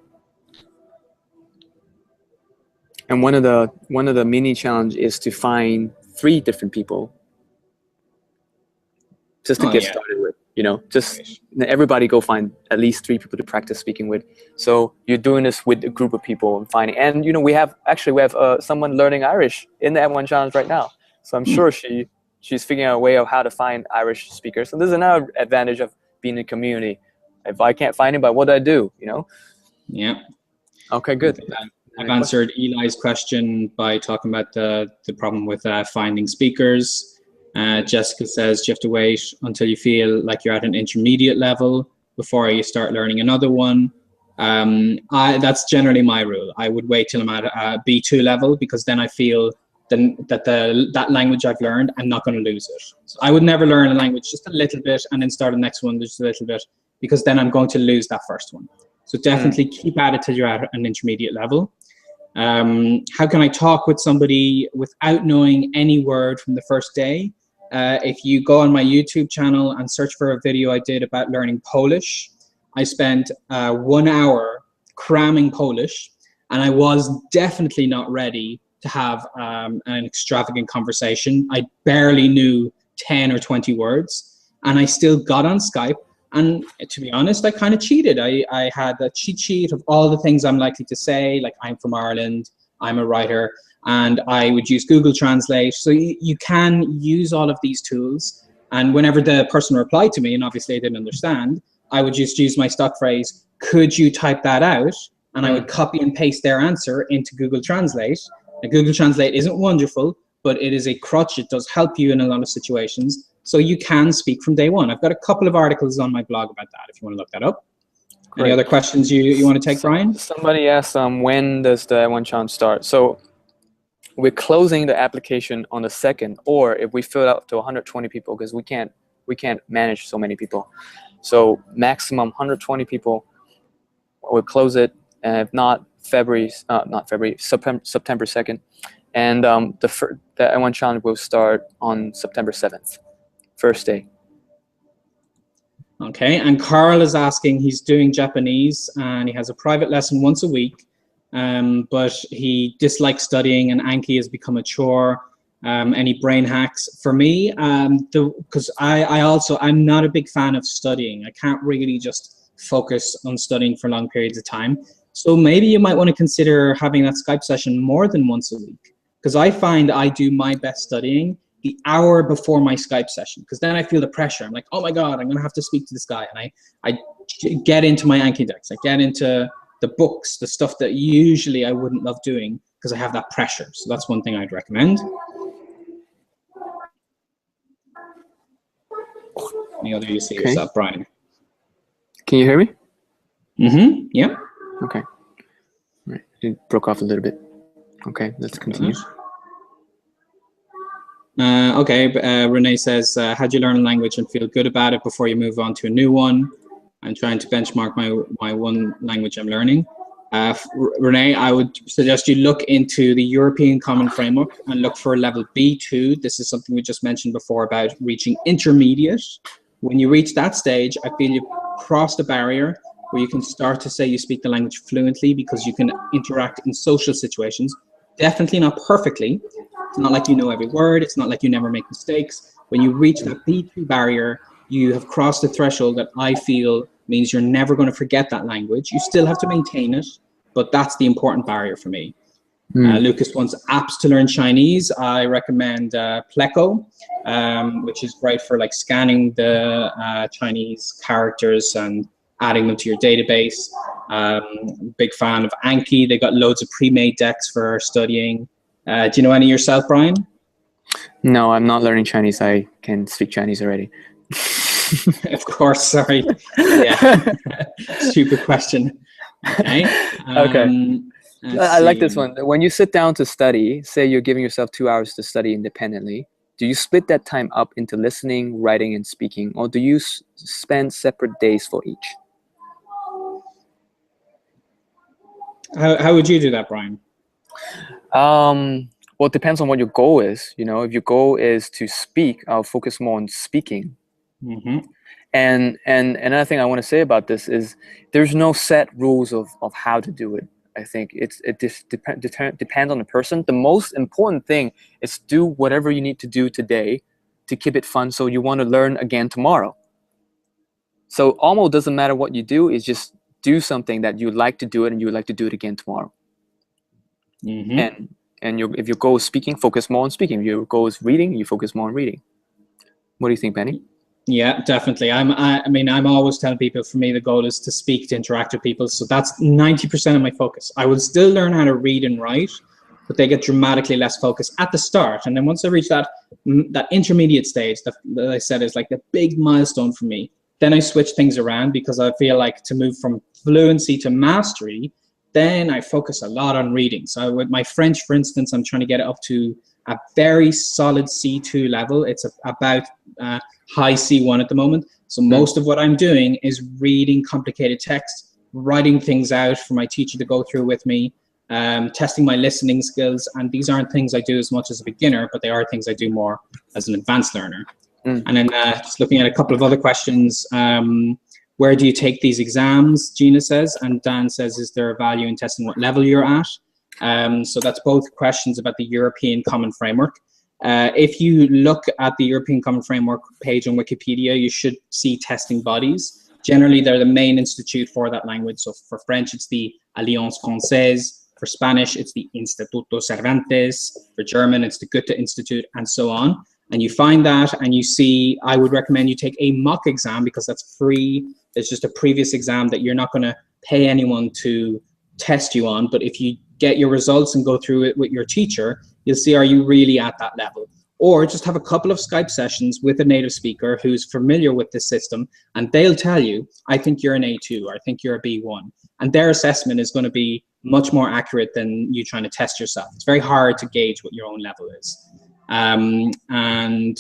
And one of the mini challenge is to find 3 different people just to get started with. You know, just everybody go find at least 3 people to practice speaking with. So you're doing this with a group of people and finding. And you know, we have someone learning Irish in the Ad1 challenge right now. So I'm sure she's figuring out a way of how to find Irish speakers. So this is another advantage of being in a community. If I can't find anybody, what do I do? You know? Yeah. Okay, good. I've answered Eli's question by talking about the problem with finding speakers. Jessica says, do you have to wait until you feel like you're at an intermediate level before you start learning another one? That's generally my rule. I would wait till I'm at a B2 level, because then I feel that language I've learned, I'm not going to lose it. So I would never learn a language just a little bit and then start the next one just a little bit, because then I'm going to lose that first one. So definitely keep at it till you're at an intermediate level. How can I talk with somebody without knowing any word from the first day? If you go on my YouTube channel and search for a video I did about learning Polish, I spent 1 hour cramming Polish, and I was definitely not ready to have an extravagant conversation. I barely knew 10 or 20 words, and I still got on Skype. And to be honest, I kind of cheated. I had a cheat sheet of all the things I'm likely to say, like I'm from Ireland, I'm a writer, and I would use Google Translate. So you can use all of these tools. And whenever the person replied to me, and obviously I didn't understand, I would just use my stock phrase, could you type that out? And I would copy and paste their answer into Google Translate. And Google Translate isn't wonderful, but it is a crutch. It does help you in a lot of situations. So you can speak from day one. I've got a couple of articles on my blog about that if you want to look that up. Great. Any other questions you want to take, Brian? Somebody asked, when does the One Challenge start? So we're closing the application on the 2nd, or if we fill it out to 120 people, because we can't manage so many people. So maximum 120 people, we'll close it, and if not, September 2nd. And the One Challenge will start on September 7th, first day. Okay, and Carl is asking, he's doing Japanese and he has a private lesson once a week, but he dislikes studying and Anki has become a chore. Any brain hacks? For me, because I'm not a big fan of studying. I can't really just focus on studying for long periods of time. So maybe you might want to consider having that Skype session more than once a week, because I find I do my best studying the hour before my Skype session, because then I feel the pressure. I'm like, oh my God, I'm gonna have to speak to this guy. And I get into my Anki decks, I get into the books, the stuff that usually I wouldn't love doing because I have that pressure. So that's one thing I'd recommend. Any other you see yourself, Brian? Can you hear me? Mm-hmm, yeah. Okay. Right. It broke off a little bit. Okay, let's continue. Renee says, how do you learn a language and feel good about it before you move on to a new one? I'm trying to benchmark my one language I'm learning. Renee, I would suggest you look into the European Common Framework and look for level B2. This is something we just mentioned before about reaching intermediate. When you reach that stage, I feel you've crossed a barrier where you can start to say you speak the language fluently because you can interact in social situations. Definitely not perfectly. It's not like you know every word. It's not like you never make mistakes. When you reach that B2 barrier, you have crossed the threshold that I feel means you're never going to forget that language. You still have to maintain it, but that's the important barrier for me. Lucas wants apps to learn Chinese. I recommend Pleco, which is great for like scanning the Chinese characters and adding them to your database. Big fan of Anki. They got loads of pre-made decks for studying. Do you know any yourself, Brian? No, I'm not learning Chinese. I can speak Chinese already. Of course, sorry. Yeah, stupid question. Okay. Okay. I like this one. When you sit down to study, say you're giving yourself 2 hours to study independently, do you split that time up into listening, writing, and speaking, or do you spend separate days for each? How would you do that, Brian? Well, it depends on what your goal is. You know, if your goal is to speak, I'll focus more on speaking. Mm-hmm. And another thing I want to say about this is there's no set rules of how to do it. I think it just depends on the person. The most important thing is do whatever you need to do today to keep it fun so you want to learn again tomorrow. So almost doesn't matter what you do, it's just do something that you like to do it and you would like to do it again tomorrow. Mm-hmm. And if your goal is speaking, focus more on speaking. If your goal is reading, you focus more on reading. What do you think, Benny? Yeah, definitely. I mean, I'm always telling people, for me, the goal is to speak, to interact with people. So that's 90% of my focus. I will still learn how to read and write, but they get dramatically less focus at the start. And then once I reach that intermediate stage, that I said is like the big milestone for me, then I switch things around because I feel like to move from fluency to mastery, then I focus a lot on reading. So with my French, for instance, I'm trying to get it up to a very solid C2 level. It's about high C1 at the moment. So most of what I'm doing is reading complicated text, writing things out for my teacher to go through with me. testing my listening skills. And these aren't things I do as much as a beginner, but they are things I do more as an advanced learner. And then just looking at a couple of other questions, where do you take these exams, Gina says, and Dan says, is there a value in testing what level you're at? So that's both questions about the European Common Framework. If you look at the European Common Framework page on Wikipedia, you should see testing bodies. Generally, they're the main institute for that language. So for French, it's the Alliance Française. For Spanish, it's the Instituto Cervantes. For German, it's the Goethe Institute, and so on. And you find that, and you see, I would recommend you take a mock exam because that's free. It's just a previous exam that you're not going to pay anyone to test you on. But if you get your results and go through it with your teacher, you'll see, are you really at that level? Or just have a couple of Skype sessions with a native speaker who's familiar with this system, and they'll tell you, I think you're an A2, or I think you're a B1. And their assessment is going to be much more accurate than you trying to test yourself. It's very hard to gauge what your own level is. And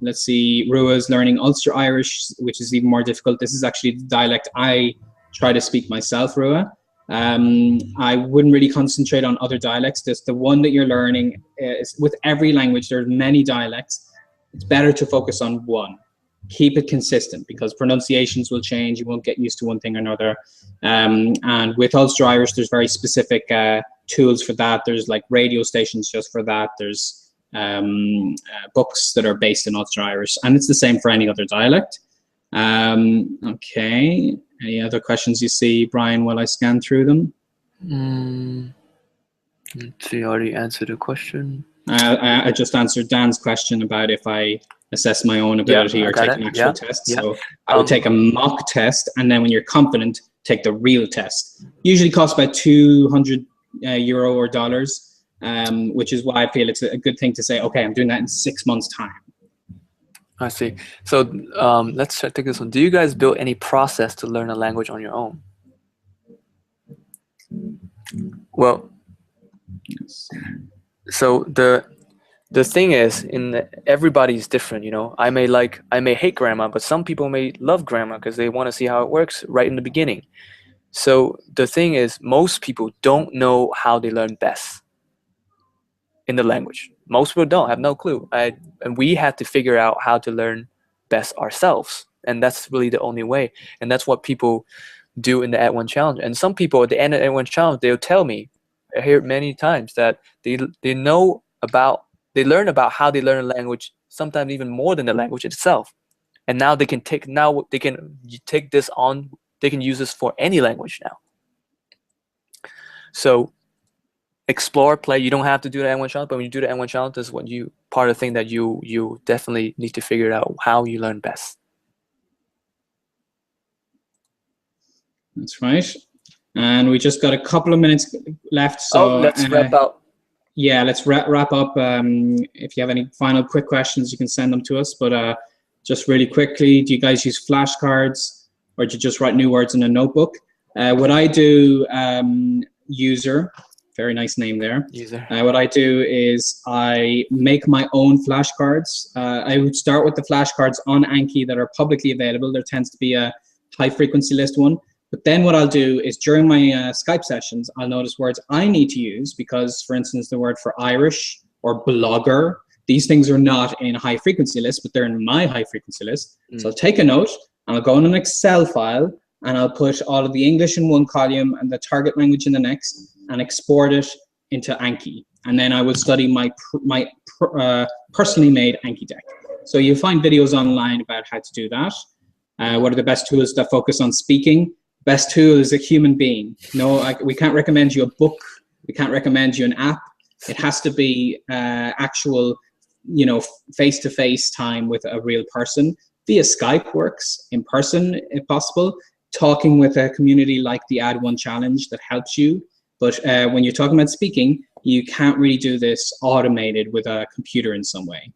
let's see, Rua is learning Ulster Irish, which is even more difficult. This is actually the dialect I try to speak myself, Rua. I wouldn't really concentrate on other dialects. Just the one that you're learning is, with every language, there's many dialects. It's better to focus on one. Keep it consistent because pronunciations will change. You won't get used to one thing or another. And with Ulster Irish, there's very specific tools for that. There's like radio stations just for that. There's books that are based in Ulster Irish, and it's the same for any other dialect. Okay, any other questions you see, Brian, while I scan through them? Let's see, I already answered a question. I just answered Dan's question about if I assess my own ability or take an actual test. So I would take a mock test, and then when you're confident, take the real test. Usually costs about €200 or dollars. Which is why I feel it's a good thing to say, okay, I'm doing that in 6 months' time. I see. So let's take this one. Do you guys build any process to learn a language on your own? Well, so the thing is, everybody's different, you know. I may hate grammar, but some people may love grammar because they want to see how it works right in the beginning. So the thing is, most people don't know how they learn best in the language. Most people don't have no clue. And we have to figure out how to learn best ourselves. And that's really the only way. And that's what people do in the @ONE challenge. And some people at the end of the @ONE challenge, they'll tell me, I hear it many times, that they learn about how they learn a language, sometimes even more than the language itself. And now they can take this on, they can use this for any language now. So explore, play. You don't have to do the @ONE challenge, but when you do the @ONE challenge, that's what part of the thing that you definitely need to figure out how you learn best. That's right. And we just got a couple of minutes left. So let's wrap up. Yeah, let's wrap up. If you have any final quick questions, you can send them to us. But just really quickly, do you guys use flashcards, or do you just write new words in a notebook? What I do, User, very nice name there. User. What I do is I make my own flashcards. I would start with the flashcards on Anki that are publicly available. There tends to be a high frequency list one. But then what I'll do is during my Skype sessions, I'll notice words I need to use because, for instance, the word for Irish or blogger, these things are not in a high frequency list, but they're in my high frequency list. So I'll take a note and I'll go in an Excel file and I'll put all of the English in one column and the target language in the next and export it into Anki. And then I will study my personally made Anki deck. So you'll find videos online about how to do that. What are the best tools that focus on speaking? Best tool is a human being. No, we can't recommend you a book. We can't recommend you an app. It has to be actual, face-to-face time with a real person. Via Skype works, in person if possible. Talking with a community like the @ONE challenge that helps you. But when you're talking about speaking, you can't really do this automated with a computer in some way.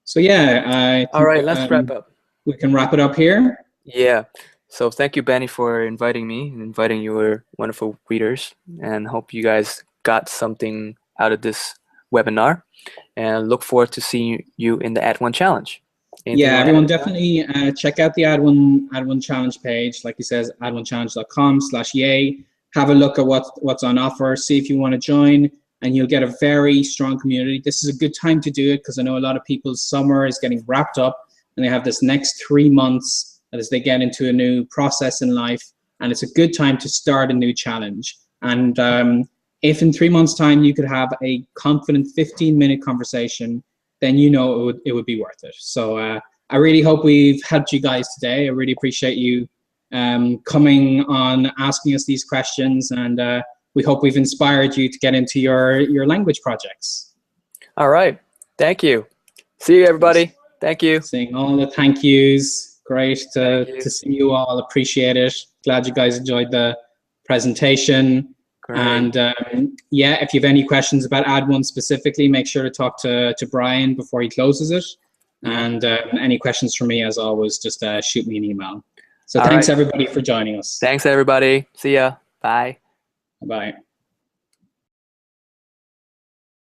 So yeah. All right, let's wrap up. We can wrap it up here. Yeah. So thank you, Benny, for inviting me and inviting your wonderful readers, and hope you guys got something out of this webinar, and look forward to seeing you in the @ONE challenge. Yeah, everyone definitely check out the @ONE challenge page. Like he says, @onechallenge.com/yay. have a look at what's on offer, see if you want to join, and you'll get a very strong community. This is a good time to do it because I know a lot of people's summer is getting wrapped up and they have this next 3 months as they get into a new process in life, and it's a good time to start a new challenge. And if in 3 months' time you could have a confident 15-minute conversation, then you know it would be worth it. So I really hope we've helped you guys today. I really appreciate you coming on, asking us these questions, and we hope we've inspired you to get into your language projects. All right. Thank you. See you, everybody. Thank you. Seeing all the thank yous. Great to see you all. Appreciate it. Glad you guys enjoyed the presentation. Great. And yeah, if you have any questions about Ad1 specifically, make sure to talk to Brian before he closes it. And any questions from me, as always, just shoot me an email. So thanks everybody for joining us. Thanks everybody. See ya. Bye. Bye.